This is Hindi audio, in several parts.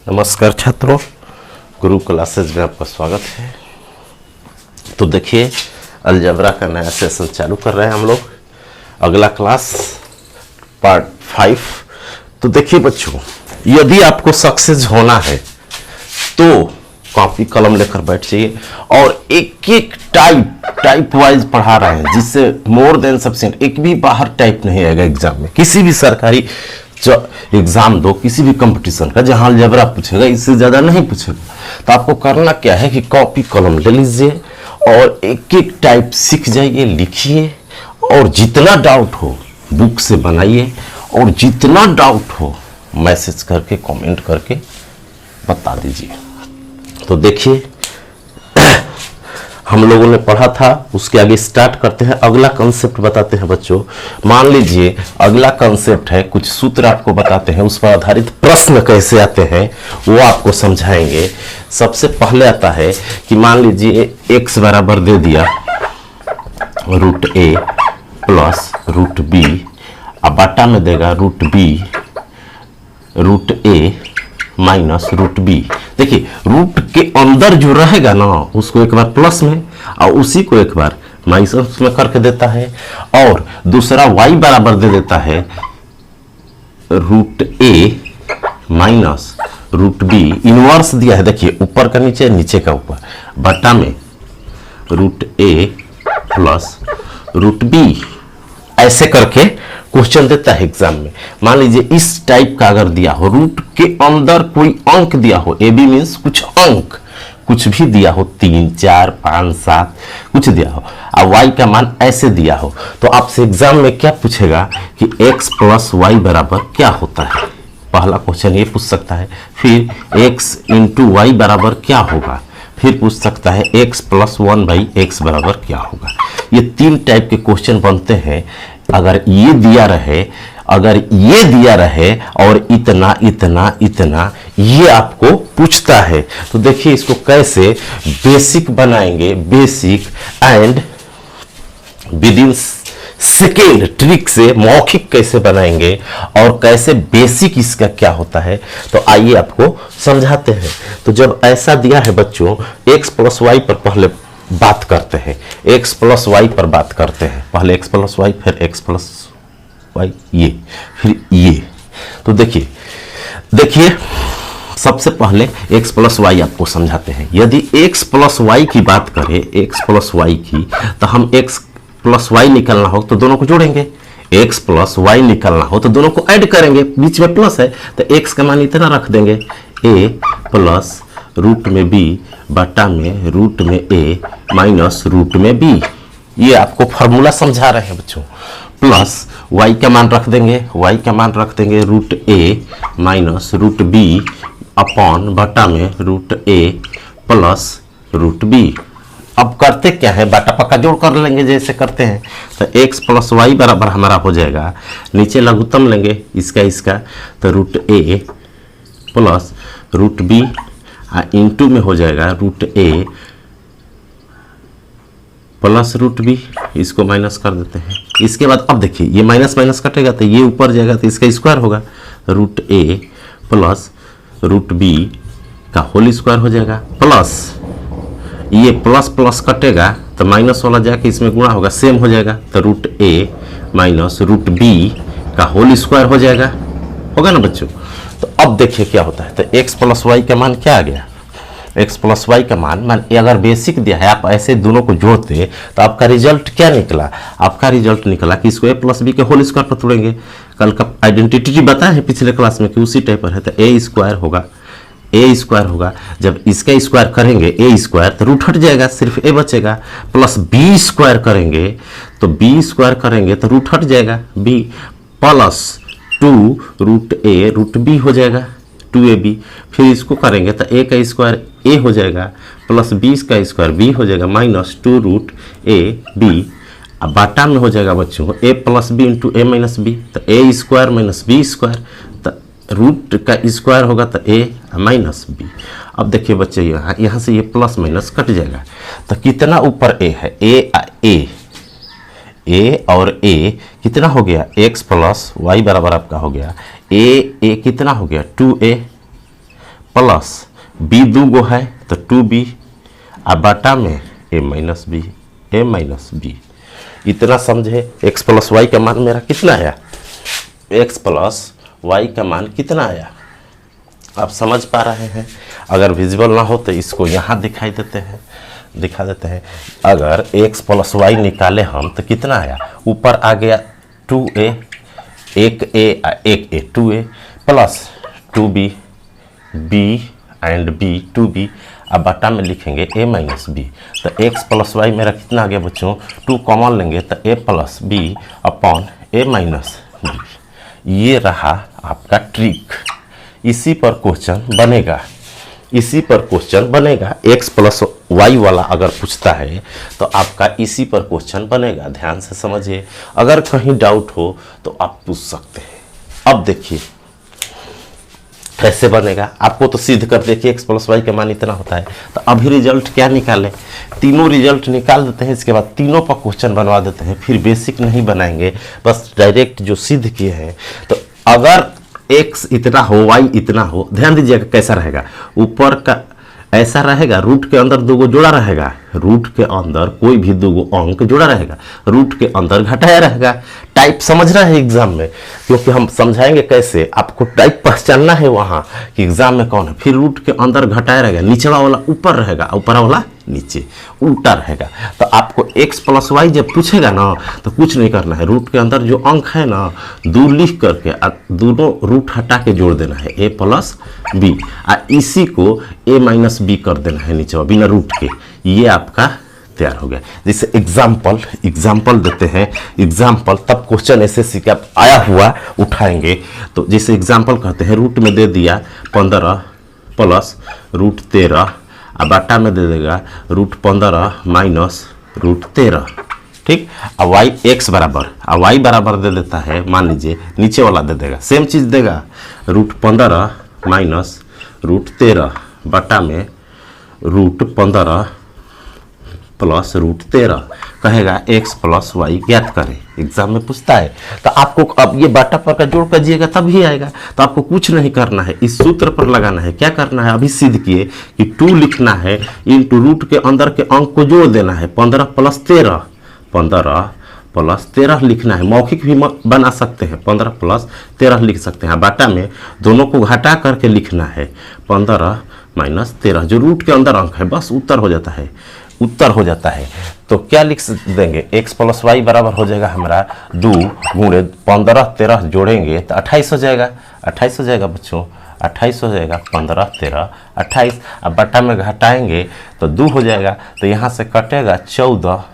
नमस्कार छात्रों, गुरु क्लासेज में आपका स्वागत है। तो देखिए, अलजेब्रा का नया सेशन चालू कर रहे हैं हम लोग। अगला क्लास पार्ट 5। तो देखिए बच्चों, यदि आपको सक्सेस होना है तो कॉपी कलम लेकर बैठ जाइए और एक एक टाइप वाइज पढ़ा रहे हैं, जिससे मोर देन सफिशिएंट। एक भी बाहर टाइप नहीं आएगा एग्जाम में। किसी भी सरकारी एग्जाम दो, किसी भी कंपटीशन का, जहां अलजेब्रा पूछेगा, इससे ज्यादा नहीं पूछेगा। तो आपको करना क्या है कि कॉपी कलम ले लीजिए और एक एक टाइप सीख जाइए, लिखिए, और जितना डाउट हो बुक से बनाइए, और जितना डाउट हो मैसेज करके कमेंट करके बता दीजिए। तो देखिए, हम लोगों ने पढ़ा था, उसके आगे स्टार्ट करते हैं। अगला कंसेप्ट बताते हैं बच्चों। मान लीजिए अगला कंसेप्ट है, कुछ सूत्र आपको बताते हैं, उस पर आधारित प्रश्न कैसे आते हैं वो आपको समझाएंगे। सबसे पहले आता है कि मान लीजिए x बराबर दे दिया √a प्लस √b, अब बाटा में देगा √b √a माइनस √b। देखिए, रूट के अंदर जो रहेगा ना, उसको एक बार प्लस में और उसी को एक बार माइनस में करके देता है। और दूसरा y बराबर दे देता है √a माइनस √b। इनवर्स दिया है, देखिए, ऊपर का नीचे, नीचे का ऊपर, बटा में √a प्लस √b। ऐसे करके क्वेश्चन देता है एग्जाम में। मान लीजिए इस टाइप का अगर दिया हो, रूट के अंदर कोई अंक दिया हो, ए बी मीन्स कुछ अंक, कुछ भी दिया हो, 3, 4, 5, 7 कुछ दिया हो, और वाई का मान ऐसे दिया हो, तो आपसे एग्जाम में क्या पूछेगा कि x प्लस वाई बराबर क्या होता है। पहला क्वेश्चन ये पूछ सकता है। फिर x इंटू वाई बराबर क्या होगा। फिर पूछ सकता है x प्लस 1/x बराबर क्या होगा। ये 3 टाइप के क्वेश्चन बनते हैं। अगर ये दिया रहे और इतना इतना इतना ये आपको पूछता है, तो देखिए इसको कैसे बेसिक बनाएंगे। Basic and with in second trick से मौखिक कैसे बनाएंगे और कैसे बेसिक इसका क्या होता है, तो आइए आपको समझाते हैं। तो जब ऐसा दिया है बच्चों, x प्लस वाई पर पहले बात करते हैं। x प्लस वाई पर बात करते हैं। पहले x प्लस वाई, फिर x प्लस वाई, ये, फिर ये। तो देखिए सबसे पहले x प्लस वाई आपको समझाते हैं। यदि x प्लस वाई की बात करें, x प्लस वाई की, तो हम x प्लस वाई निकलना हो तो दोनों को जोड़ेंगे। x प्लस वाई निकलना हो तो दोनों को ऐड करेंगे, बीच में प्लस है तो x का मान इतना रख देंगे, a प्लस रूट में b बटा में रूट में a माइनस रूट में b। ये आपको फॉर्मूला समझा रहे हैं बच्चों। प्लस y का मान रख देंगे, √a माइनस √b अपॉन बटा में √a प्लस √b। अब करते क्या है, बाटा पक्का जोड़ कर लेंगे जैसे करते हैं। तो x प्लस वाई बराबर हमारा हो जाएगा, नीचे लघुत्तम लेंगे इसका, तो √a प्लस √b इंटू में हो जाएगा √a प्लस √b। इसको माइनस कर देते हैं। इसके बाद अब देखिए, ये माइनस माइनस कटेगा तो ये ऊपर जाएगा, तो इसका स्क्वायर होगा, √a प्लस √b का होल स्क्वायर हो जाएगा। प्लस ये प्लस प्लस कटेगा तो माइनस वाला जाके इसमें गुणा होगा, सेम हो जाएगा, तो √a माइनस √b का होल स्क्वायर हो जाएगा। होगा ना बच्चों। तो अब देखिए क्या होता है। तो x प्लस वाई का मान क्या आ गया, x प्लस वाई का मान अगर बेसिक दिया है, आप ऐसे दोनों को जोड़ते तो आपका रिजल्ट क्या निकला। आपका रिजल्ट निकला कि इसको a प्लस बी के होल स्क्वायर पर तोड़ेंगे। कल का आइडेंटिटी बताया है पिछले क्लास में कि उसी टाइप पर है, तो a स्क्वायर होगा। जब इसका स्क्वायर करेंगे a स्क्वायर, तो रूट हट जाएगा, सिर्फ a बचेगा। प्लस b स्क्वायर करेंगे तो रूट हट जाएगा b, प्लस 2 √a √b हो जाएगा, 2ab। फिर इसको करेंगे तो a का स्क्वायर a हो जाएगा, प्लस b का स्क्वायर b हो जाएगा, माइनस 2 √ab। अब बाटा में हो जाएगा बच्चों a plus b into a minus b, तो a square minus b square, तो रूट का स्क्वायर होगा तो a माइनस b। अब देखिए बच्चे, यहाँ से ये प्लस माइनस कट जाएगा, तो कितना ऊपर a है, a और a कितना हो गया, x प्लस वाई बराबर आपका हो गया a कितना हो गया 2a प्लस बी दो गो है तो 2b और बटा में a माइनस बी। इतना समझे। x प्लस वाई का मान मेरा कितना आया, x प्लस वाई का मान कितना आया, आप समझ पा रहे हैं। अगर विजिबल ना हो तो इसको यहाँ दिखा देते हैं। अगर x प्लस वाई निकाले हम तो कितना आया, ऊपर आ गया 2a, एक a 2a plus 2b, b and b 2b, अब बटा में लिखेंगे a माइनस बी। तो x प्लस वाई मेरा कितना आ गया बच्चों, 2 कॉमन लेंगे तो a plus B upon a minus B. ये रहा आपका ट्रिक। इसी पर क्वेश्चन बनेगा। x प्लस वाई वाला अगर पूछता है तो आपका इसी पर क्वेश्चन बनेगा। ध्यान से समझिए, अगर कहीं डाउट हो तो आप पूछ सकते हैं। अब देखिए कैसे बनेगा, आपको तो सिद्ध कर देखिए x प्लस वाई का मान इतना होता है। तो अभी रिजल्ट क्या निकालें, तीनों रिजल्ट निकाल देते हैं, इसके बाद तीनों पर क्वेश्चन बनवा देते हैं। फिर बेसिक नहीं बनाएंगे, बस डायरेक्ट जो सिद्ध किए हैं। तो अगर x इतना हो वाई इतना हो, ध्यान दीजिएगा कैसा रहेगा, ऊपर का ऐसा रहेगा, रूट के अंदर दो गो जोड़ा रहेगा, रूट के अंदर कोई भी दो गो अंक जोड़ा रहेगा, रूट के अंदर घटाया रहेगा। टाइप समझना है एग्जाम में, क्योंकि हम समझाएंगे कैसे, आपको टाइप पहचानना है वहाँ कि एग्जाम में कौन है। फिर रूट के अंदर घटाया रहेगा, निचला वाला ऊपर रहेगा, ऊपर वाला नीचे, उल्टा रहेगा। तो आपको x प्लस वाई जब पूछेगा ना तो कुछ नहीं करना है, रूट के अंदर जो अंक है ना दो लिख करके दोनों रूट हटा के जोड़ देना है, a प्लस बी, और इसी को a माइनस बी कर देना है नीचे बिना रूट के। ये आपका तैयार हो गया। जैसे एग्जाम्पल देते हैं, एग्जाम्पल तब क्वेश्चन एसएससी का आया हुआ उठाएंगे। तो जैसे एग्जाम्पल कहते हैं, रूट में दे दिया 15 प्लस रूट 13, अब बाटा में दे देगा रूट 15 माइनस रूट 13, ठीक। अब वाई एक्स बराबर, अब वाई बराबर दे देता है, मान लीजिए नीचे वाला दे देगा, सेम चीज़ देगा, रूट 15 माइनस रूट 13 बटा में रूट 15 प्लस रूट 13, कहेगा x प्लस वाई ज्ञात करें। एग्जाम में पूछता है तो आपको अब ये बाटा पर का जोड़ करिएगा तब ही आएगा। तो आपको कुछ नहीं करना है, इस सूत्र पर लगाना है। क्या करना है, अभी सिद्ध किए कि 2 लिखना है, इनटू रूट के अंदर के अंक को जोड़ देना है, 15 प्लस 13 लिखना है। मौखिक भी बना सकते हैं, 15 प्लस 13 लिख सकते हैं। बाटा में दोनों को घटा करके लिखना है 15 माइनस 13, जो रूट के अंदर अंक है, बस उत्तर हो जाता है। तो क्या लिख देंगे, x प्लस वाई बराबर हो जाएगा हमारा 2 गुणे 15 13 जोड़ेंगे तो 28 हो जाएगा। 28 हो जाएगा बच्चों, 28 हो जाएगा, 15 13 28। अब बटा में घटाएंगे तो 2 हो जाएगा, तो यहाँ से कटेगा 14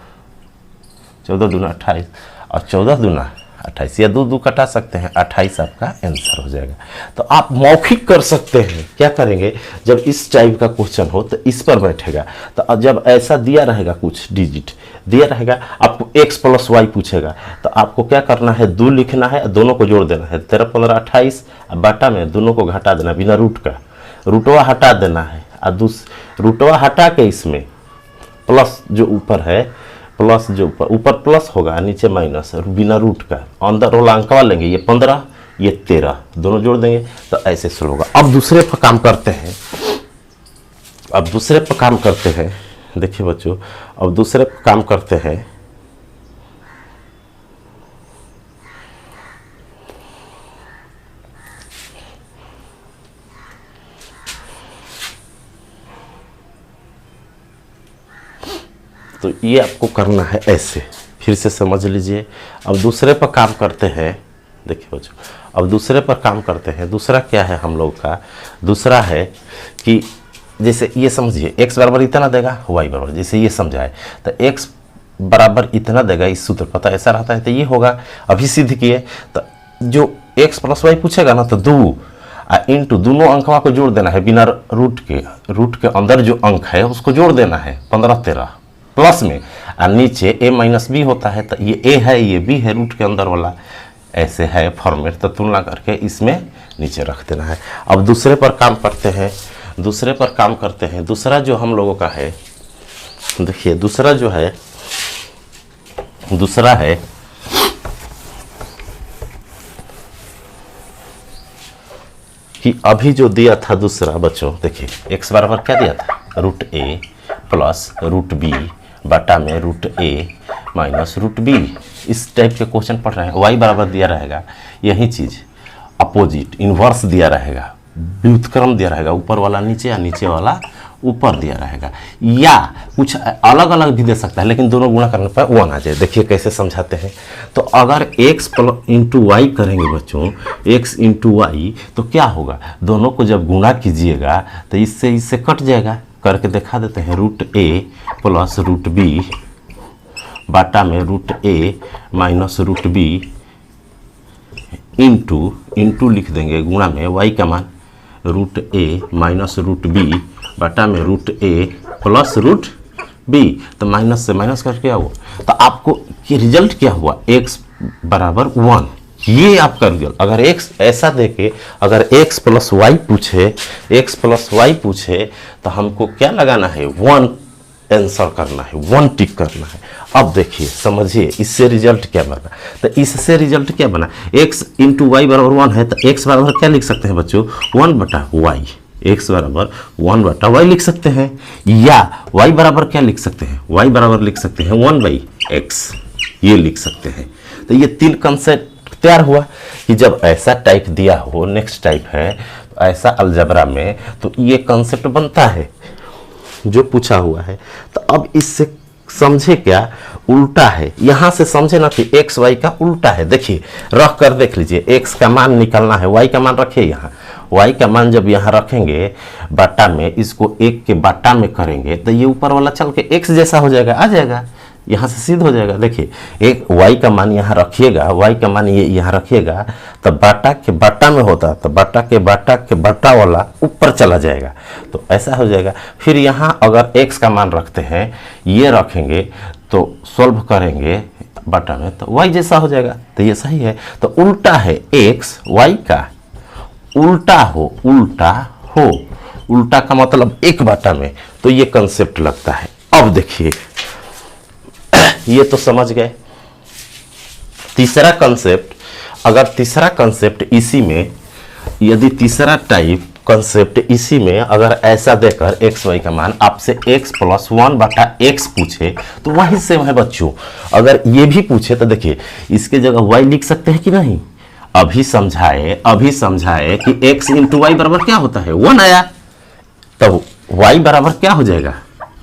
दूना 28 और 14 दूना 28, या 2 कटा सकते हैं, 28 आपका आंसर हो जाएगा। तो आप मौखिक कर सकते हैं। क्या करेंगे, जब इस टाइप का क्वेश्चन हो तो इस पर बैठेगा। तो जब ऐसा दिया रहेगा, कुछ डिजिट दिया रहेगा, आपको x प्लस वाई पूछेगा, तो आपको क्या करना है, 2 लिखना है, दोनों को जोड़ देना है, 13 15 28, बाटा में दोनों को घटा देना बिना रूट का, रूटवा हटा देना है, और रूटवा हटा के इसमें प्लस जो ऊपर है, प्लस जो ऊपर प्लस होगा, नीचे माइनस, बिना रूट का, अंदर वाला अंकवा लेंगे, ये 15 ये 13 दोनों जोड़ देंगे, तो ऐसे शुरू होगा। अब दूसरे पर काम करते हैं, देखिए बच्चों, अब दूसरे पर काम करते हैं। तो ये आपको करना है ऐसे, फिर से समझ लीजिए। अब दूसरे पर काम करते हैं, देखिए बच्चों, अब दूसरे पर काम करते हैं। दूसरा क्या है हम लोग का, दूसरा है कि जैसे ये समझिए, x बराबर इतना देगा, y बराबर, जैसे ये समझाए तो x बराबर इतना देगा, इस सूत्र पता ऐसा रहता है, तो ये होगा। अभी सिद्ध किए तो जो x प्लस वाई पूछेगा ना, तो 2 इंटू दोनों अंकवा को जोड़ देना है बिना रूट के अंदर जो अंक है उसको जोड़ देना है, 15 13 प्लस में, और नीचे a माइनस बी होता है, तो ये a है ये b है, रूट के अंदर वाला ऐसे है फॉर्मेट, तो तुलना करके इसमें नीचे रख देना है। अब दूसरे पर काम करते हैं। दूसरा जो हम लोगों का है, देखिए दूसरा है कि अभी जो दिया था दूसरा बच्चों, देखिए x बराबर क्या दिया था, रूट ए प्लस रूट बी बटा में रूट ए माइनस रूट बी। इस टाइप के क्वेश्चन पढ़ रहे हैं। y बराबर दिया रहेगा, यही चीज़ अपोजिट इन्वर्स दिया रहेगा, व्युत्क्रम दिया रहेगा, ऊपर वाला नीचे या नीचे वाला ऊपर दिया रहेगा, या कुछ अलग अलग भी दे सकता है, लेकिन दोनों गुणा करने पर 1 आ जाए। देखिए कैसे समझाते हैं। तो अगर x इंटू वाई करेंगे बच्चों, x इंटू वाई, तो क्या होगा, दोनों को जब गुणा कीजिएगा तो इससे इससे कट जाएगा। करके दिखा देते हैं, रूट ए प्लस रूट बी बाटा में रूट ए माइनस रूट बी इंटू लिख देंगे गुणा में y का मान रूट ए माइनस रूट बी बटा में रूट ए प्लस रूट बी। तो माइनस से माइनस कर क्या हुआ, तो आपको ये रिजल्ट क्या हुआ, x बराबर 1। ये आपका रिजल्ट। अगर x ऐसा देके अगर x प्लस वाई पूछे तो हमको क्या लगाना है, 1 आंसर करना है, 1 टिक करना है। अब देखिए समझिए इससे रिजल्ट क्या बना। तो इससे रिजल्ट क्या बना, x इंटू वाई बराबर 1 है, तो x बराबर क्या लिख सकते हैं बच्चों, 1 बटा वाई। x बराबर 1 बटा वाई लिख सकते हैं, या y बराबर क्या लिख सकते हैं, y बराबर लिख सकते हैं 1 बाई एक्स, ये लिख सकते हैं। तो ये 3 कंसेप्ट तैयार हुआ कि जब ऐसा टाइप दिया हो, नेक्स्ट टाइप है ऐसा अलजबरा में, तो ये कंसेप्ट बनता है जो पूछा हुआ है। तो अब इससे समझे क्या, उल्टा है। यहां से समझे ना कि एक्स वाई का उल्टा है। देखिए रख कर देख लीजिए, एक्स का मान निकालना है, वाई का मान रखिए यहाँ, वाई का मान जब यहाँ रखेंगे बाटा में, इसको 1 के बाटा में करेंगे तो ये ऊपर वाला चल के एक्स जैसा हो जाएगा, आ जाएगा, यहाँ से सिद्ध हो जाएगा। देखिए एक वाई का मान यहाँ रखिएगा, वाई का मान ये यहाँ रखिएगा, तो बाटा के बाटा में होता, तो बाटा के बाटा वाला ऊपर चला जाएगा, तो ऐसा हो जाएगा। फिर यहाँ अगर x का मान रखते हैं, ये रखेंगे तो सोल्व करेंगे बाटा में, तो y जैसा हो जाएगा। तो ये सही है। तो उल्टा है x y का, उल्टा हो, उल्टा का मतलब 1 बाटा में, तो ये कंसेप्ट लगता है। अब देखिए ये तो समझ गए। तीसरा कंसेप्ट, अगर तीसरा कंसेप्ट इसी में, यदि तीसरा टाइप कंसेप्ट इसी में अगर ऐसा देकर x y का मान आपसे x प्लस 1 बटा x पूछे, तो वही सेम है बच्चों। अगर ये भी पूछे तो देखिए इसके जगह y लिख सकते हैं कि नहीं। अभी समझाए कि x इंटू वाई बराबर क्या होता है, 1 आया, तो y बराबर क्या हो जाएगा,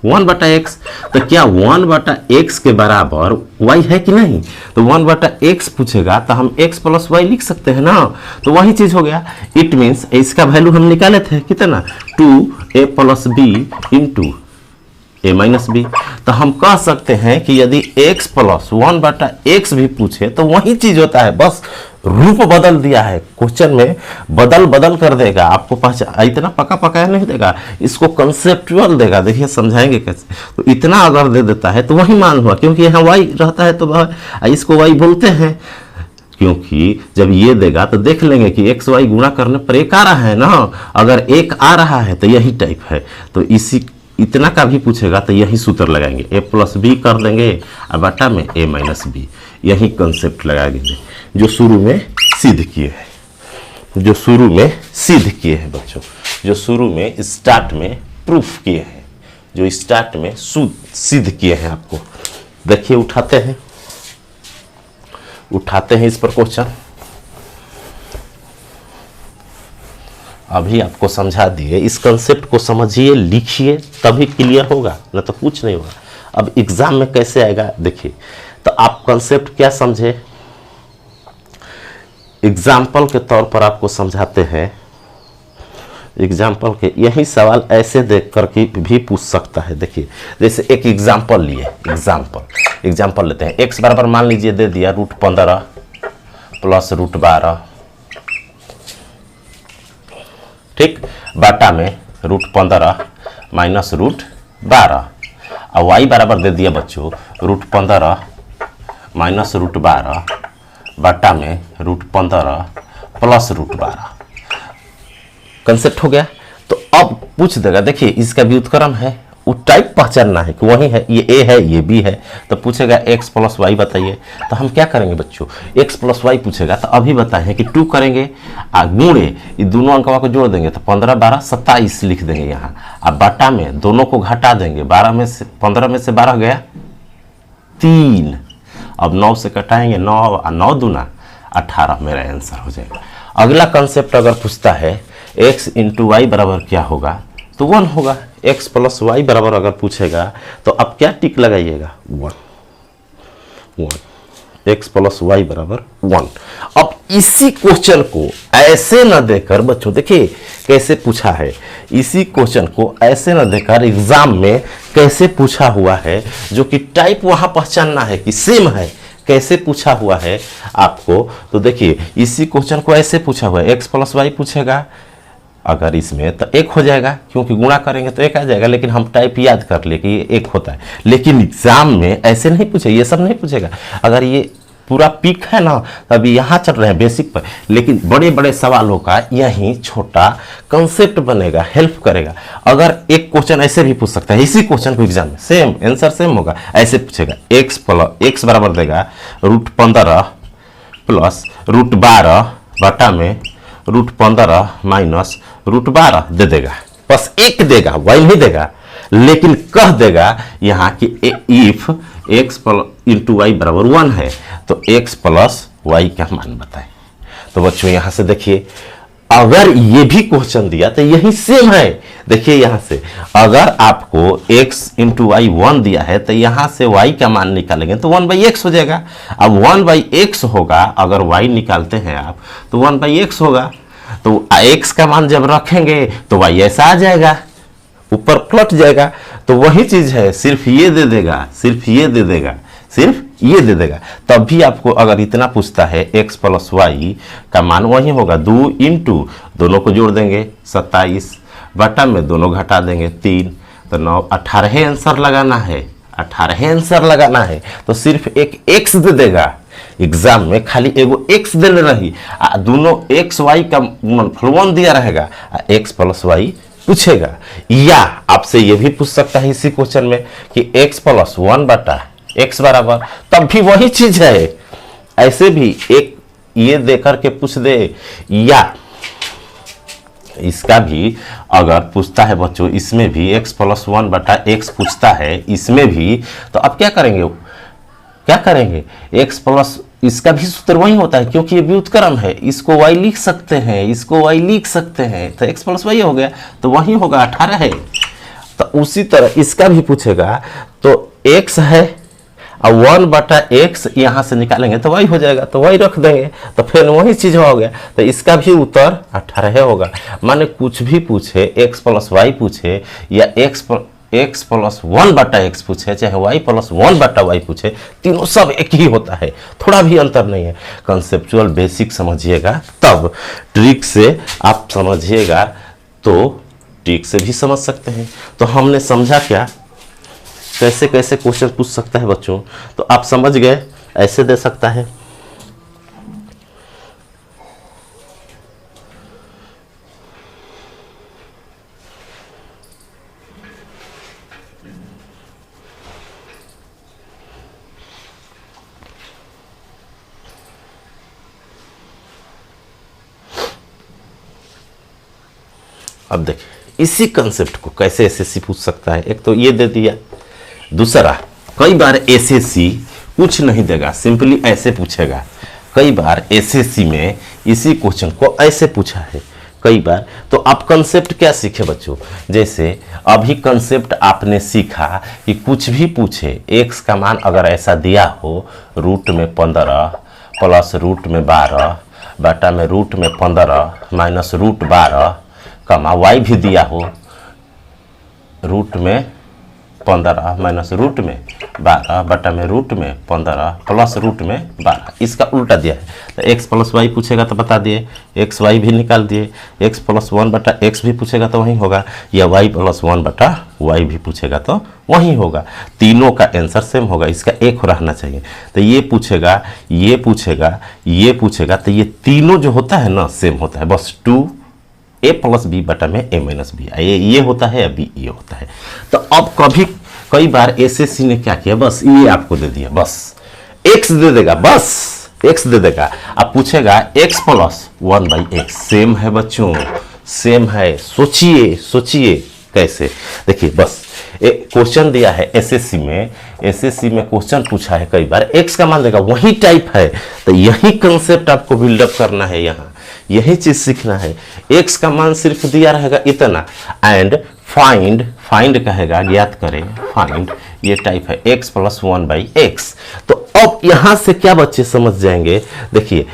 1 बटा एक्स। तो क्या 1 बटा एक्स के बराबर y है कि नहीं, तो 1 बटा एक्स पूछेगा तो हम x प्लस वाई लिख सकते हैं ना, तो वही चीज हो गया। इट मीन्स इसका वैल्यू हम निकाले थे कितना, 2a plus B into A minus B. तो हम कह सकते हैं कि यदि x प्लस 1 बटा एक्स भी पूछे तो वही चीज होता है, बस रूप बदल दिया है। क्वेश्चन में बदल कर देगा, आपको पहचान इतना पका नहीं देगा, इसको कंसेप्चुअल देगा। देखिए समझाएंगे कैसे। तो इतना अगर दे देता है तो वही मान हुआ, क्योंकि यहाँ y रहता है तो इसको y बोलते हैं, क्योंकि जब ये देगा तो देख लेंगे कि x y गुणा करने पर 1 आ रहा है ना। अगर 1 आ रहा है तो यही टाइप है। तो इसी इतना का भी पूछेगा तो यही सूत्र लगाएंगे, a प्लस बी कर देंगे और बटा में a माइनस बी, यही कंसेप्ट लगा देंगे जो शुरू में सिद्ध किए हैं, बच्चों, जो शुरू में स्टार्ट में प्रूफ किए हैं, जो स्टार्ट में सिद्ध किए हैं। आपको देखिए उठाते हैं इस पर क्वेश्चन। अभी आपको समझा दिए, इस कंसेप्ट को समझिए, लिखिए, तभी क्लियर होगा, न तो कुछ नहीं होगा। अब एग्जाम में कैसे आएगा देखिए। तो आप कंसेप्ट क्या समझे, एग्जाम्पल के तौर पर आपको समझाते हैं। एग्जाम्पल के यही सवाल ऐसे देख कर के भी पूछ सकता है। देखिए जैसे एक एग्जाम्पल लिए, एग्जाम्पल लेते हैं। x बराबर मान लीजिए दे दिया √15 प्लस √12, ठीक, बाटा में √15 माइनस √12, और y बराबर दे दिया बच्चों √15 माइनस √12 बाटा में √15 प्लस √12। कंसेप्ट हो गया। तो अब पूछ देगा, देखिए इसका व्युत्क्रम है वो टाइप पहचानना है कि वही है, ये ए है ये बी है। तो पूछेगा x प्लस वाई बताइए, तो हम क्या करेंगे बच्चों, x प्लस वाई पूछेगा तो अभी बताए कि 2 करेंगे, गुणे ये दोनों अंकवा को जोड़ देंगे तो 15 12 27 लिख देंगे यहाँ। अब बटा में दोनों को घटा देंगे, 15 में से 12 गया 3, अब 9 से कटाएंगे 9 और 9 दूना 18, मेरा आंसर हो जाएगा। अगला कंसेप्ट अगर पूछता है x इंटू वाई बराबर क्या होगा, तो 1 होगा। x प्लस वाई बराबर अगर पूछेगा तो अब क्या टिक लगाइएगा, 1 x प्लस वाई बराबर 1। अब इसी क्वेश्चन को ऐसे न देकर बच्चों देखिए कैसे पूछा है, इसी क्वेश्चन को ऐसे न देकर एग्जाम में कैसे पूछा हुआ है, जो कि टाइप वहां पहचानना है कि सेम है, कैसे पूछा हुआ है आपको। तो देखिए इसी क्वेश्चन को ऐसे पूछा हुआ है, x प्लस वाई पूछेगा अगर इसमें तो 1 हो जाएगा, क्योंकि गुणा करेंगे तो 1 आ जाएगा, लेकिन हम टाइप याद कर ले कि ये 1 होता है। लेकिन एग्जाम में ऐसे नहीं पूछेगा, ये सब नहीं पूछेगा। अगर ये पूरा पीक है ना, तभी यहाँ चल रहे हैं बेसिक पर, लेकिन बड़े बड़े सवालों का यही छोटा कंसेप्ट बनेगा, हेल्प करेगा। अगर एक क्वेश्चन ऐसे भी पूछ सकता है, इसी क्वेश्चन को एग्जाम में सेम आंसर सेम होगा, ऐसे पूछेगा x बराबर देगा √15 प्लस √12 बटा में √15 माइनस √12 दे देगा, बस 1 देगा, वाई नहीं देगा, लेकिन कह देगा यहाँ कि इफ x इंटू वाई बराबर 1 है तो x प्लस वाई का मान बताए। तो बच्चों यहाँ से देखिए, अगर ये भी क्वेश्चन दिया तो यही सेम है। देखिए यहाँ से अगर आपको x इंटू वाई 1 दिया है तो यहाँ से y का मान निकालेंगे तो 1/x हो जाएगा। अब 1/x होगा, अगर y निकालते हैं आप तो 1/x होगा, तो x का मान जब रखेंगे तो y ऐसा आ जाएगा, ऊपर पलट जाएगा। तो वही चीज है, सिर्फ ये दे देगा, सिर्फ ये दे देगा, सिर्फ ये दे देगा। तब भी आपको अगर इतना पूछता है x प्लस वाई का मान वही होगा, 2 इंटू दोनों को जोड़ देंगे 27 बटा में दोनों घटा देंगे 3, तो 9 18 आंसर लगाना है, 18 आंसर लगाना है। तो सिर्फ एक x दे देगा, एग्जाम में खाली एगो x देने रही, दोनों x y का गुणनफल 1 दिया रहेगा, x प्लस वाई पूछेगा। या आपसे ये भी पूछ सकता है इसी क्वेश्चन में कि x प्लस 1 बटा x बराबर, तब भी वही चीज है, ऐसे भी एक ये देकर के पूछ दे। या इसका भी अगर पूछता है बच्चों, इसमें भी x प्लस 1 बटा x पूछता है इसमें भी, तो अब क्या करेंगे, क्या करेंगे, x प्लस, इसका भी सूत्र वही होता है क्योंकि ये व्युत्क्रम है, इसको y लिख सकते हैं, इसको y लिख सकते हैं, तो x प्लस वाई हो गया, तो वही होगा 18 है। तो उसी तरह इसका भी पूछेगा तो x है और 1 बटा x यहाँ से निकालेंगे तो y हो जाएगा, तो y रख देंगे, तो फिर वही चीज हो गया। तो इसका भी उत्तर 18 होगा। माने कुछ भी पूछे, x प्लस वाई पूछे या x प्लस 1 बटा x पूछे, चाहे y प्लस 1 बटा y पूछे, तीनों सब एक ही होता है, थोड़ा भी अंतर नहीं है। कंसेप्चुअल बेसिक समझिएगा, तब ट्रिक से आप समझिएगा तो ट्रिक से भी समझ सकते हैं। तो हमने समझा क्या, कैसे कैसे क्वेश्चन पूछ सकता है बच्चों, तो आप समझ गए, ऐसे दे सकता है, अब देखिए इसी कंसेप्ट को कैसे एसएससी पूछ सकता है। एक तो ये दे दिया, दूसरा कई बार एसएससी कुछ नहीं देगा, सिंपली ऐसे पूछेगा। कई बार एसएससी में इसी क्वेश्चन को ऐसे पूछा है कई बार। तो आप कंसेप्ट क्या सीखे बच्चों, जैसे अभी कंसेप्ट आपने सीखा कि कुछ भी पूछे, x का मान अगर ऐसा दिया हो रूट में 15 प्लस रूट में 12 बटा में रूट में 15 माइनस रूट 12 कमा y भी दिया हो रूट में 15 माइनस रूट में 12 बटा में रूट में 15 प्लस रूट में 12, इसका उल्टा दिया है। तो x प्लस वाई पूछेगा तो बता दिए, एक्स वाई भी निकाल दिए, x प्लस 1 बटा x भी पूछेगा तो वही होगा, या y प्लस 1 बटा y भी पूछेगा तो वही होगा। तीनों का आंसर सेम होगा, इसका एक रहना चाहिए। तो ये पूछेगा, ये पूछेगा, ये पूछेगा, तो ये तीनों जो होता है ना सेम होता है, बस 2 a प्लस बी बटा में a माइनस बी, ये होता है, अभी ये होता है। तो अब कई बार एसएससी ने क्या किया, बस ये आपको दे दिया, बस x दे देगा, बस x दे देगा। अब पूछेगा x प्लस 1/x, सेम है बच्चों, सेम है। सोचिए कैसे, देखिए बस एक क्वेश्चन दिया है एसएससी में क्वेश्चन पूछा है कई बार, x का मान देगा, वही टाइप है, तो यही कंसेप्ट आपको बिल्डअप करना है, यहाँ यही चीज सीखना है। x का मान सिर्फ दिया रहेगा इतना, एंड फाइंड कहेगा, ज्ञात करें, फाइंड ये टाइप है x प्लस 1/x। तो अब यहां से क्या बच्चे समझ जाएंगे, देखिए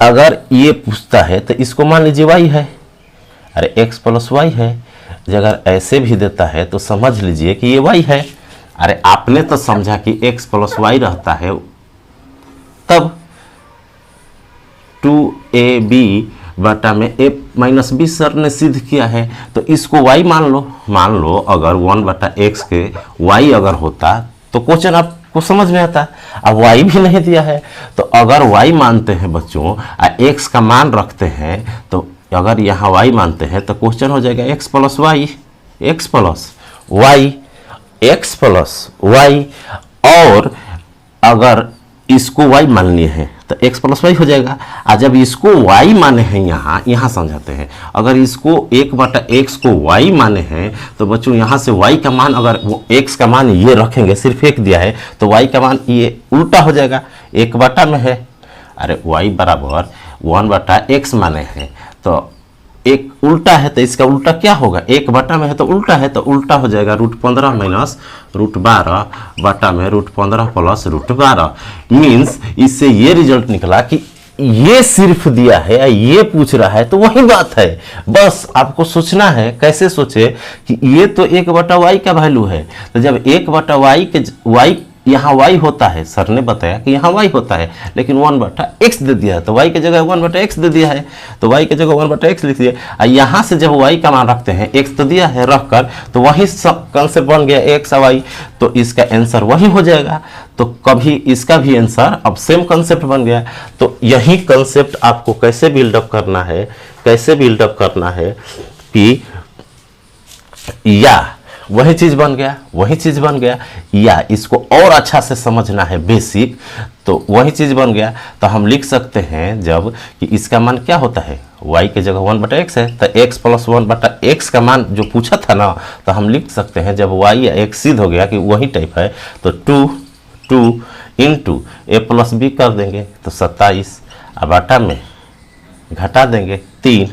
अगर ये पूछता है तो इसको मान लीजिए y है, अरे x प्लस y है, अगर ऐसे भी देता है तो समझ लीजिए कि ये y है। अरे आपने तो समझा कि x प्लस y रहता है, तब 2ab बटा में a माइनस बी सर ने सिद्ध किया है, तो इसको y मान लो अगर 1/x के y अगर होता तो क्वेश्चन आपको समझ में आता। अब y भी नहीं दिया है, तो अगर y मानते हैं बच्चों, x का मान रखते हैं, तो अगर यहाँ y मानते हैं तो क्वेश्चन हो जाएगा x प्लस y, और अगर इसको y मान लिए हैं तो x प्लस y हो जाएगा। और जब इसको y माने हैं, यहाँ समझाते हैं, अगर इसको 1/x को y माने हैं तो बच्चों यहाँ से y का मान, अगर वो x का मान ये रखेंगे, सिर्फ एक दिया है, तो y का मान ये उल्टा हो जाएगा, 1 में है, अरे y बराबर 1/x माने हैं, तो एक उल्टा है तो इसका उल्टा क्या होगा, 1 में है तो उल्टा है, तो उल्टा हो जाएगा √15 माइनस √12 बटा में √15 प्लस √12। मीन्स इससे ये रिजल्ट निकला कि ये सिर्फ दिया है, ये पूछ रहा है, तो वही बात है। बस आपको सोचना है, कैसे सोचे कि ये तो 1/y का वैल्यू है, तो जब 1/y के y यहाँ y होता है, सर ने बताया कि यहाँ y होता है, लेकिन 1/x दे दिया है, तो y की जगह 1/x दे दिया है, तो y की जगह 1/x लिख दिया। यहाँ से जब y का मान रखते हैं, x तो दिया है रखकर, तो वही कंसेप्ट बन गया x और y, तो इसका आंसर वही हो जाएगा। तो कभी इसका भी आंसर अब सेम कंसेप्ट बन गया। तो यही कंसेप्ट आपको कैसे बिल्डअप करना है कि या वही चीज बन गया, या इसको और अच्छा से समझना है बेसिक, तो वही चीज बन गया। तो हम लिख सकते हैं जब कि इसका मान क्या होता है, y के जगह 1/x है, तो x प्लस 1/x का मान जो पूछा था ना, तो हम लिख सकते हैं जब y या x सिद्ध हो गया कि वही टाइप है, तो 2 इंटू a प्लस b कर देंगे तो 27, बटा में घटा देंगे 3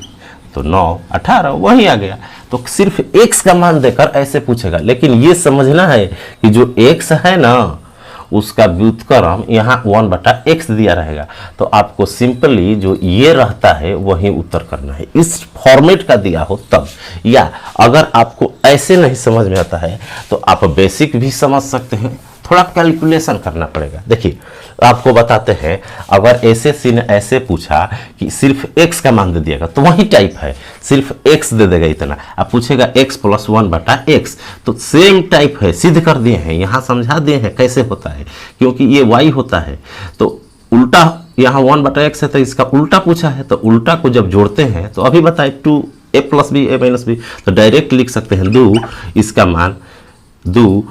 तो 9 18, वही आ गया। तो सिर्फ x का मान देकर ऐसे पूछेगा, लेकिन ये समझना है कि जो x है ना, उसका व्युत्क्रम यहाँ 1/x दिया रहेगा, तो आपको सिंपली जो ये रहता है वही उत्तर करना है, इस फॉर्मेट का दिया हो तब। या अगर आपको ऐसे नहीं समझ में आता है तो आप बेसिक भी समझ सकते हैं, थोड़ा कैलकुलेशन करना पड़ेगा। देखिए आपको बताते हैं, अगर एसएससी ने ऐसे पूछा कि सिर्फ x का मान दे दिएगा, तो वही टाइप है, सिर्फ x दे देगा इतना, अब पूछेगा x प्लस 1/x, तो सेम टाइप है, सिद्ध कर दिए हैं, यहाँ समझा दिए हैं कैसे होता है, क्योंकि ये y होता है, तो उल्टा यहाँ 1/x है, तो इसका उल्टा पूछा है, तो उल्टा को जब जोड़ते हैं तो अभी बताए 2a plus b a minus b, तो डायरेक्ट लिख सकते हैं 2, इसका मान 2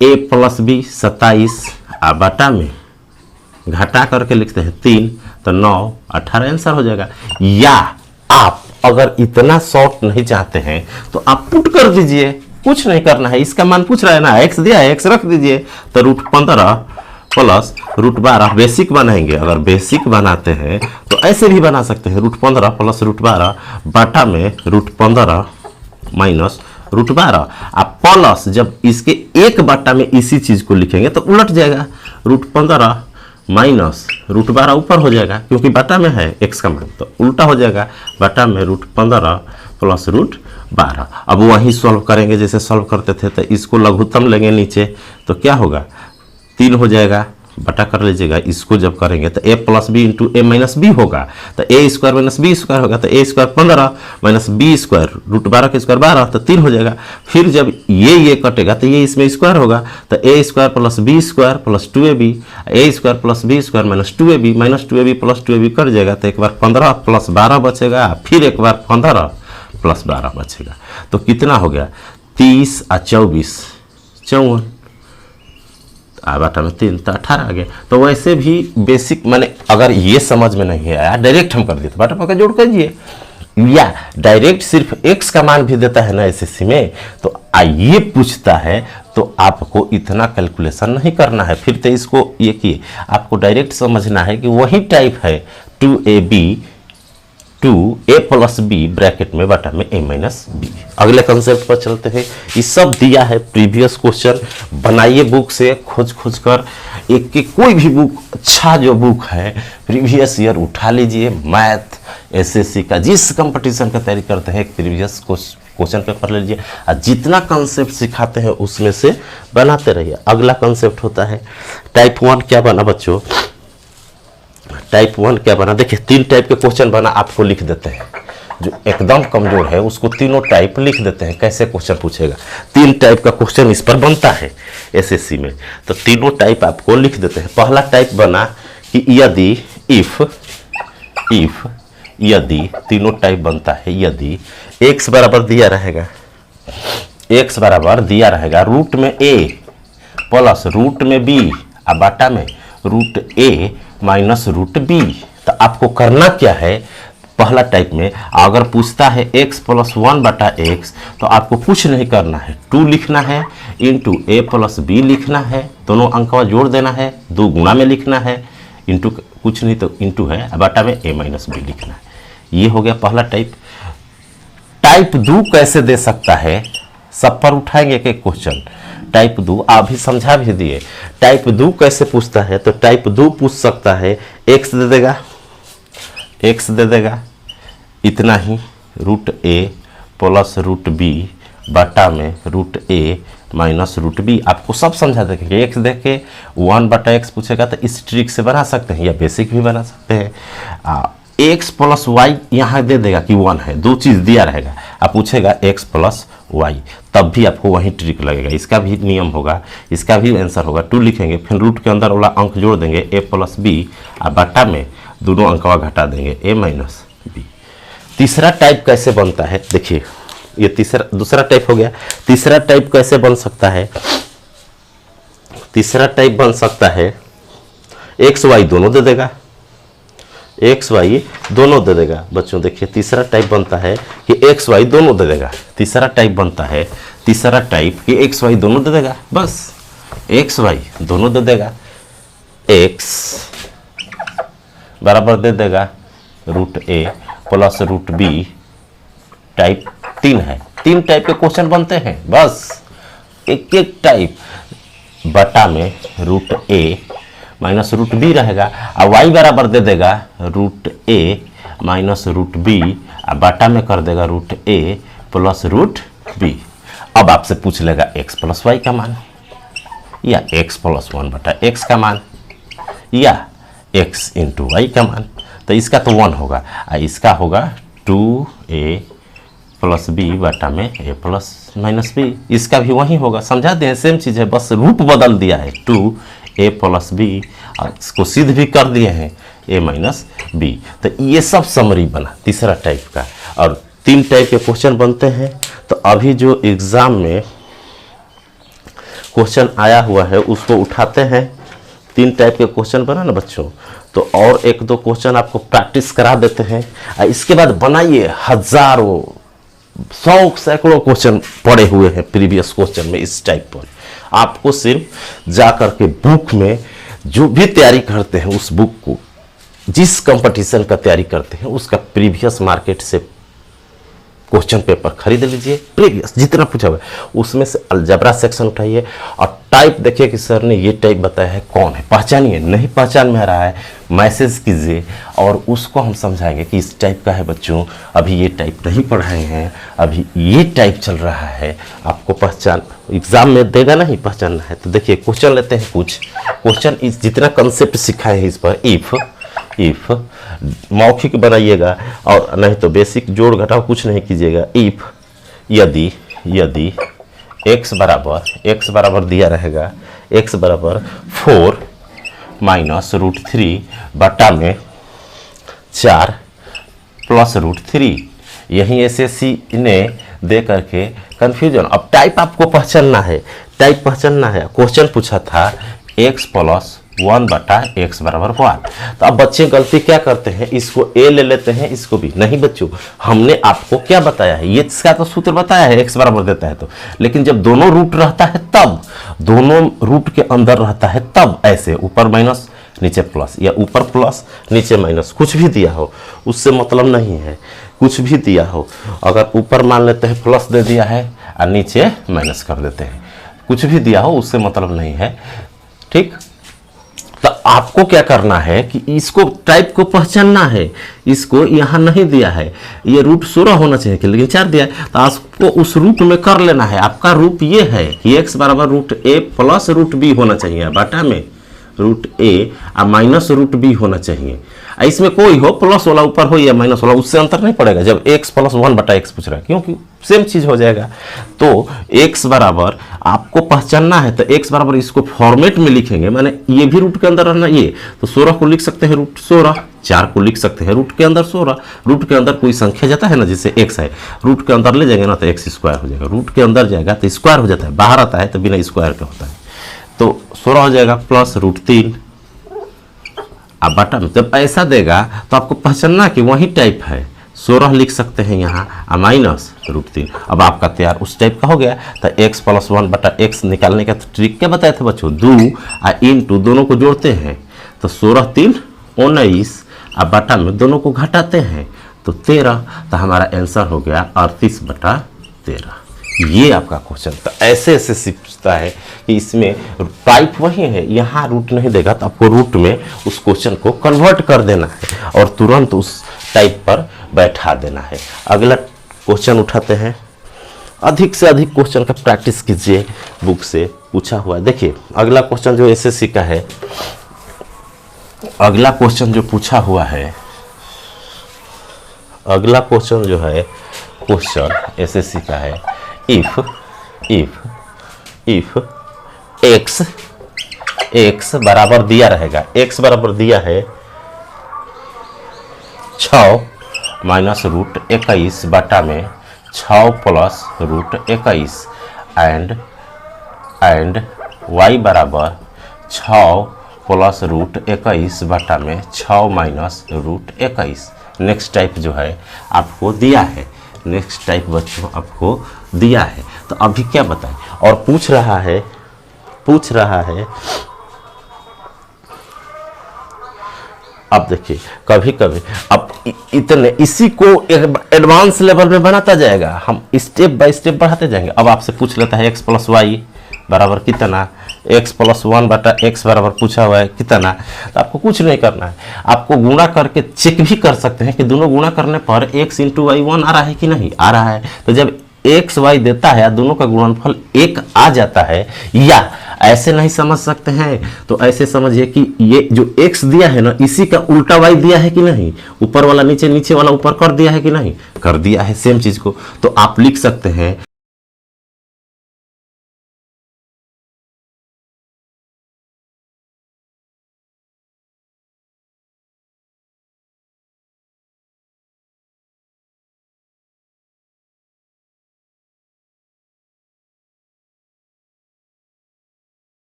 a प्लस b 27, बटा में घटा करके लिखते हैं 3, तो 9 18 आंसर हो जाएगा। या आप अगर इतना शॉर्ट नहीं चाहते हैं तो आप पुट कर दीजिए, कुछ नहीं करना है, इसका मान पूछ रहा है ना, x दिया है, x रख दीजिए, तो √15 प्लस √12 बेसिक बनाएंगे। अगर बेसिक बनाते हैं तो ऐसे भी बना सकते हैं, √15 प्लस √12 बटा में √15 माइनस √12, आप प्लस जब इसके 1/, में इसी चीज को लिखेंगे तो उलट जाएगा, √15 माइनस √12 ऊपर हो जाएगा, क्योंकि बटा में है x का मान, तो उल्टा हो जाएगा, बटा में √15 प्लस √12। अब वही सॉल्व करेंगे जैसे सॉल्व करते थे, तो इसको लघुत्तम लेंगे नीचे, तो क्या होगा 3 हो जाएगा बटा कर लीजिएगा, इसको जब करेंगे तो a plus B into A minus B होगा, तो A square minus B square होगा, तो A square 15 minus B square root 12 का स्क्वायर 12 तो 3 हो जाएगा। फिर जब ये कटेगा तो ये इसमें स्क्वायर होगा, तो A square plus B square plus 2ab, A square plus B square minus 2ab plus 2ab cut जाएगा, तो एक बार 15 प्लस 12 बचेगा, फिर एक बार 15 प्लस 12 बचेगा, तो कितना हो गया 30 और 24 54, बटा में 3 तो 18 आ गया। तो वैसे भी बेसिक माने अगर ये समझ में नहीं आया डायरेक्ट हम कर दिए तो बटा पका जोड़ कीजिए, या डायरेक्ट सिर्फ x का मान भी देता है ना एसएससी में, तो ये पूछता है तो आपको इतना कैलकुलेशन नहीं करना है, फिर तो इसको ये किए, आपको डायरेक्ट समझना है कि वही टाइप है 2ab 2a plus B bracket में बटा में a माइनस बी। अगले कंसेप्ट पर चलते हैं। ये सब दिया है प्रीवियस क्वेश्चन, बनाइए बुक से खोज कर, एक की कोई भी बुक अच्छा जो बुक है प्रीवियस ईयर उठा लीजिए, मैथ एसएससी का जिस कंपटीशन का तैयारी करते हैं प्रीवियस क्वेश्चन पेपर ले लीजिए, और जितना कंसेप्ट सिखाते हैं उसमें से बनाते रहिए। अगला कंसेप्ट होता है टाइप 1 क्या बना बच्चों, टाइप 1 क्या बना, देखिए 3 टाइप के क्वेश्चन बना, आपको लिख देते हैं, जो एकदम कमजोर है उसको तीनों टाइप लिख देते हैं, कैसे क्वेश्चन पूछेगा। 3 टाइप का क्वेश्चन इस पर बनता है एसएससी में, तो तीनों टाइप आपको लिख देते हैं। पहला टाइप बना कि यदि इफ यदि, तीनों टाइप बनता है यदि x बराबर दिया रहेगा, x बराबर दिया रहेगा रूट में a प्लस रूट में b और बाटा में root a minus root B. तो आपको करना क्या है, पहला टाइप में अगर पूछता है x प्लस 1 बटा x, तो आपको कुछ नहीं करना है, 2 लिखना है इंटू a प्लस बी लिखना है, दोनों अंक जोड़ देना है, 2 गुणा में लिखना है, इंटू कुछ नहीं तो इंटू है, बटा में a माइनस बी लिखना है। ये हो गया पहला टाइप। टाइप 2 कैसे दे सकता है, सब पर उठाएंगे एक क्वेश्चन। टाइप 2 अभी समझा भी दिए, टाइप 2 कैसे पूछता है, तो टाइप 2 पूछ सकता है x दे देगा, x दे देगा इतना ही root a plus root b बटा में root a minus root b। आपको सब समझा देंगे, x देखे 1 बटा x पूछेगा तो इस ट्रिक से बना सकते हैं या बेसिक भी बना सकते हैं। x प्लस वाई यहाँ दे देगा कि 1 है, 2 चीज़ दिया रहेगा, आप पूछेगा x प्लस वाई, तब भी आपको वही ट्रिक लगेगा, इसका भी नियम होगा, इसका भी आंसर होगा। 2 लिखेंगे, फिर रूट के अंदर वाला अंक जोड़ देंगे a प्लस बी और बटा में दोनों अंकवा घटा देंगे a माइनस बी। तीसरा टाइप कैसे बनता है, देखिए ये दूसरा टाइप हो गया। तीसरा टाइप कैसे बन सकता है, तीसरा टाइप बन सकता है एक्स वाई दोनों दे देगा, एक्स वाई दोनों दे देगा। बच्चों देखिए तीसरा टाइप बनता है कि एक्स वाई दोनों दे देगा। तीसरा टाइप बनता है, तीसरा टाइप कि एक्स वाई दोनों दे देगा, बस एक्स वाई दोनों दे देगा। एक्स बराबर दे देगा रूट ए प्लस रूट बी। टाइप 3 है, 3 टाइप के क्वेश्चन बनते हैं, बस एक एक टाइप बटा में रूट ए माइनस रूट बी रहेगा और y बराबर दे देगा रूट ए माइनस रूट बी और बाटा में कर देगा रूट ए प्लस रूट बी। अब आपसे पूछ लेगा x प्लस वाई का मान या x प्लस 1 बटा x का मान या x इंटू वाई का मान। तो इसका तो 1 होगा और इसका होगा 2a प्लस बी बटा में a प्लस माइनस बी। इसका भी वही होगा, समझा दें, सेम चीज़ है, बस रूप बदल दिया है 2a प्लस बी और इसको सिद्ध भी कर दिए हैं a माइनस बी। तो ये सब समरी बना तीसरा टाइप का। और 3 टाइप के क्वेश्चन बनते हैं। तो अभी जो एग्ज़ाम में क्वेश्चन आया हुआ है उसको उठाते हैं। 3 टाइप के क्वेश्चन बना ना बच्चों, तो और 1-2 क्वेश्चन आपको प्रैक्टिस करा देते हैं और इसके बाद बनाइए। हजारों 100 सैकड़ों क्वेश्चन पड़े हुए हैं प्रीवियस क्वेश्चन में इस टाइप पर। आपको सिर्फ जा कर के बुक में जो भी तैयारी करते हैं उस बुक को, जिस कंपटीशन का तैयारी करते हैं उसका प्रीवियस मार्केट से क्वेश्चन पेपर खरीद लीजिए। प्रीवियस जितना पूछा हुआ है उसमें से अलजेब्रा सेक्शन उठाइए और टाइप देखिए कि सर ने ये टाइप बताया है, कौन है, पहचानिए। नहीं पहचान में आ रहा है, मैसेज कीजिए और उसको हम समझाएंगे कि इस टाइप का है बच्चों, अभी ये टाइप नहीं पढ़ाए हैं, अभी ये टाइप चल रहा है, आपको पहचान एग्जाम में देगा नहीं, पहचानना है। तो देखिए क्वेश्चन लेते हैं कुछ क्वेश्चन, इस जितना कंसेप्ट सिखाए हैं इस पर, इफ मौखिक बनाइएगा और नहीं तो बेसिक जोड़ घटाव कुछ नहीं कीजिएगा। इफ यदि x बराबर दिया रहेगा, x बराबर 4 माइनस रूट 3 बटा में 4 प्लस रूट 3, यही एसएससी ने दे करके कंफ्यूजन। अब टाइप आपको पहचानना है, टाइप पहचानना है। क्वेश्चन पूछा था x प्लस 1 बटा x बराबर 1। तो अब बच्चे गलती क्या करते हैं, इसको a ले लेते हैं, इसको भी नहीं। बच्चों हमने आपको क्या बताया है, ये इसका तो सूत्र बताया है, x बराबर देता है तो, लेकिन जब दोनों रूट रहता है तब, दोनों रूट के अंदर रहता है तब ऐसे ऊपर माइनस नीचे प्लस, या ऊपर प्लस नीचे माइनस, कुछ भी दिया हो उससे मतलब नहीं है। कुछ भी दिया हो, अगर ऊपर मान लेते हैं प्लस दे दिया है और नीचे माइनस कर देते हैं, कुछ भी दिया हो उससे मतलब नहीं है, ठीक। तो आपको क्या करना है कि इसको टाइप को पहचानना है। इसको यहां नहीं दिया है, ये रूट 16 होना चाहिए कि, लेकिन 4 दिया है, तो आपको उस रूट में कर लेना है। आपका रूट ये है कि x बराबर root a plus root b होना चाहिए, बाटा में रूट a और माइनस रूट b होना चाहिए। इसमें कोई हो, प्लस वाला ऊपर हो या माइनस वाला, उससे अंतर नहीं पड़ेगा जब x प्लस 1 बटा x पूछ रहा है, क्योंकि सेम चीज हो जाएगा। तो x बराबर आपको पहचानना है, तो x बराबर इसको फॉर्मेट में लिखेंगे, माने ये भी रूट के अंदर रहना, ये तो 16 को लिख सकते हैं रूट 16, 4 को लिख सकते हैं रूट के अंदर 16। रूट के अंदर कोई संख्या जाता है ना, जैसे x है, रूट के अंदर ले जाएंगे ना तो x स्क्वायर हो जाएगा, रूट के अंदर जाएगा तो स्क्वायर हो जाता है, बाहर आता है तो बिना स्क्वायर का होता है, तो 16 हो जाएगा प्लस रूट 3। अब बटा में जब ऐसा देगा तो आपको पहचानना कि वही टाइप है, 16 लिख सकते हैं यहाँ माइनस रूट 3। अब आपका तैयार उस टाइप का हो गया। तो x प्लस 1 बटा x निकालने का ट्रिक क्या बताए थे बच्चों, 2 और इंटू दोनों को जोड़ते हैं तो 16 3 19, अब बटा में दोनों को घटाते हैं तो 13, तो हमारा आंसर हो गया 38 बटा 13। ये आपका क्वेश्चन। तो ऐसे ऐसे सीखता है कि इसमें टाइप वही है, यहाँ रूट नहीं देगा तो आपको रूट में उस क्वेश्चन को कन्वर्ट कर देना है और तुरंत उस टाइप पर बैठा देना है। अगला क्वेश्चन उठाते हैं, अधिक से अधिक क्वेश्चन का प्रैक्टिस कीजिए, बुक से पूछा हुआ है। देखिए अगला क्वेश्चन जो एसएससी का है, अगला क्वेश्चन जो पूछा हुआ है, अगला क्वेश्चन जो है क्वेश्चन एसएससी का है, इफ x बराबर दिया रहेगा, x बराबर दिया है 6 माइनस रूट 21 बटा में 6 प्लस रूट 21 एंड y बराबर 6 प्लस रूट 21 बटा में 6 माइनस रूट 21। नेक्स्ट टाइप जो है आपको दिया है, नेक्स्ट टाइप बच्चों आपको दिया है। तो अभी क्या बताएं, और पूछ रहा है अब देखिए कभी कभी अब इतने इसी को एडवांस लेवल में बनाता जाएगा, हम स्टेप बाय स्टेप बढ़ाते जाएंगे। अब आपसे पूछ लेता है x प्लस वाई बराबर कितना, x प्लस 1 बटा x बराबर पूछा हुआ है कितना, तो आपको कुछ नहीं करना है, आपको गुणा करके चेक भी कर सकते हैं कि दोनों गुणा करने पर x इंटू वाई 1 आ रहा है कि नहीं आ रहा है। तो जब एक्स वाई देता है, दोनों का गुणनफल 1 आ जाता है, या ऐसे नहीं समझ सकते हैं तो ऐसे समझिए कि ये जो x दिया है ना, इसी का उल्टा y दिया है कि नहीं, ऊपर वाला नीचे, नीचे वाला ऊपर कर दिया है कि नहीं, कर दिया है सेम चीज को। तो आप लिख सकते हैं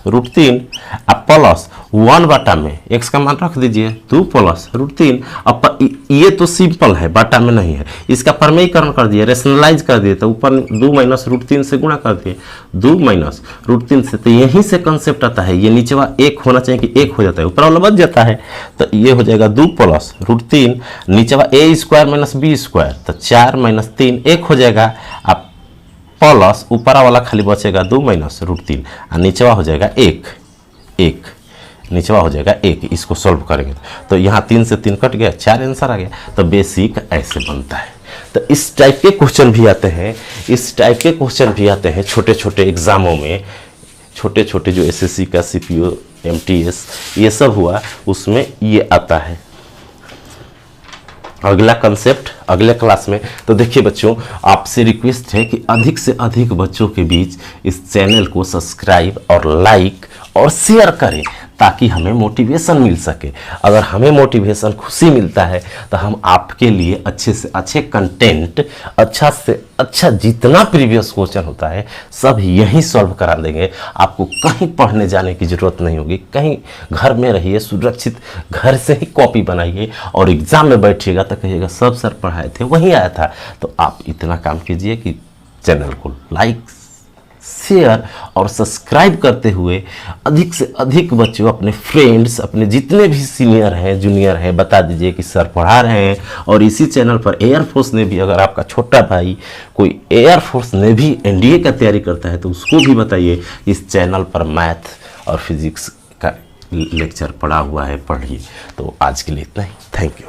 √3 अब प्लस 1 बटा में x का मान रख दीजिए 2 प्लस √3। अब ये तो सिंपल है, बटा में नहीं है, इसका परमेयीकरण कर दिए, रेशनलाइज कर दिए, तो ऊपर 2 माइनस √3 से गुणा कर दिए, 2 माइनस √3 से, तो यहीं से कंसेप्ट आता है, ये नीचे वाला 1 होना चाहिए कि 1 हो जाता है, ऊपर वाला बच जाता है, तो ये हो जाएगा 2 प्लस √3, नीचे वाला a² माइनस b², तो 4 माइनस 3 1 हो जाएगा। अब प्लस ऊपर वाला खाली बचेगा 2 माइनस √3 और नीचवा हो जाएगा 1 नीचवा हो जाएगा 1। इसको सॉल्व करेंगे तो यहाँ 3 से 3 कट गया, 4 आंसर आ गया। तो बेसिक ऐसे बनता है। तो इस टाइप के क्वेश्चन भी आते हैं, इस टाइप के क्वेश्चन भी आते हैं छोटे छोटे एग्जामों में, छोटे छोटे जो एसएससी का सीपीओ एमटीएस ये सब हुआ उसमें ये आता है। अगला कंसेप्ट अगले क्लास में। तो देखिए बच्चों, आपसे रिक्वेस्ट है कि अधिक से अधिक बच्चों के बीच इस चैनल को सब्सक्राइब और लाइक और शेयर करें ताकि हमें मोटिवेशन मिल सके। अगर हमें मोटिवेशन खुशी मिलता है तो हम आपके लिए अच्छे से अच्छे कंटेंट, अच्छा से अच्छा जितना प्रीवियस क्वेश्चन होता है सब यहीं सॉल्व करा देंगे। आपको कहीं पढ़ने जाने की ज़रूरत नहीं होगी, कहीं घर में रहिए सुरक्षित, घर से ही कॉपी बनाइए और एग्ज़ाम में बैठिएगा तो कहिएगा सब सर पढ़ाए थे वहीं आया था। तो आप इतना काम कीजिए कि चैनल को लाइक, शेयर और सब्सक्राइब करते हुए अधिक से अधिक बच्चों, अपने फ्रेंड्स, अपने जितने भी सीनियर हैं जूनियर हैं, बता दीजिए कि सर पढ़ा रहे हैं। और इसी चैनल पर एयरफोर्स ने भी, अगर आपका छोटा भाई कोई एयरफोर्स ने भी एनडीए का तैयारी करता है तो उसको भी बताइए इस चैनल पर मैथ और फिजिक्स का लेक्चर पढ़ा हुआ है, पढ़िए। तो आज के लिए इतना ही, थैंक यू।